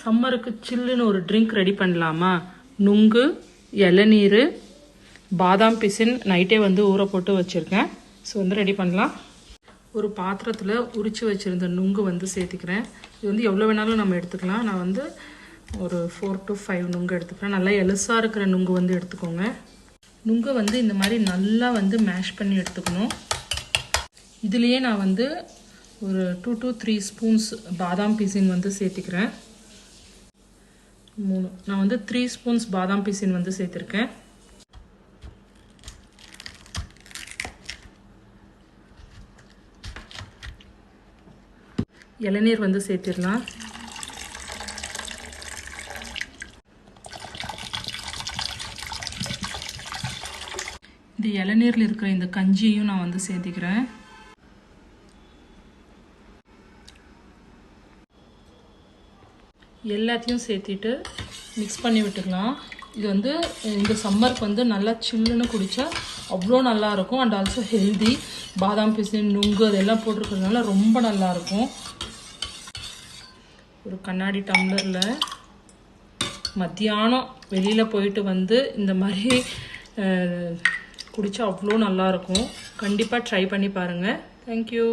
சம்மருக்கு சில்லுன்னு ஒரு ட்ரிங்க் ரெடி பண்ணலாமா? நுங்கு, இளநீர், பாதாம் பிசின் நைட்டே வந்து ஊற போட்டு வச்சுருக்கேன். ஸோ வந்து ரெடி பண்ணலாம். ஒரு பாத்திரத்தில் உரித்து வச்சுருந்த நுங்கு வந்து சேர்த்துக்கிறேன். இது வந்து எவ்வளோ வேணாலும் நம்ம எடுத்துக்கலாம். நான் வந்து ஒரு 4 to 5 நுங்கு எடுத்துக்கிறேன். நல்லா எலுசாக இருக்கிற நுங்கு வந்து எடுத்துக்கோங்க. நுங்கு வந்து இந்த மாதிரி நல்லா வந்து மேஷ் பண்ணி எடுத்துக்கணும். இதுலேயே நான் வந்து ஒரு 2 to 3 ஸ்பூன்ஸ் பாதாம் பிசின் வந்து சேர்த்துக்கிறேன். 3 நான் வந்து 3 ஸ்பூன்ஸ் பாதாம் பிசின் வந்து சேர்த்துருக்கேன். இளநீர் வந்து சேர்த்திடலாம். இந்த இளநீரில் இருக்கிற இந்த கஞ்சியையும் நான் வந்து சேர்த்திக்கிறேன். எல்லாத்தையும் சேர்த்திட்டு மிக்ஸ் பண்ணி விட்டுக்கலாம். இது வந்து இந்த சம்மருக்கு வந்து நல்லா சில்லுன்னு குடித்தா அவ்வளோ நல்லாயிருக்கும். And also healthy. பாதாம் பிசின், நுங்கு அதெல்லாம் போட்டிருக்கிறதுனால ரொம்ப நல்லாயிருக்கும். ஒரு கண்ணாடி டம்ளரில் மத்தியானம் வெளியில் போயிட்டு வந்து இந்த மாதிரி குடித்தா அவ்வளோ நல்லாயிருக்கும். கண்டிப்பாக ட்ரை பண்ணி பாருங்கள். தேங்க்யூ.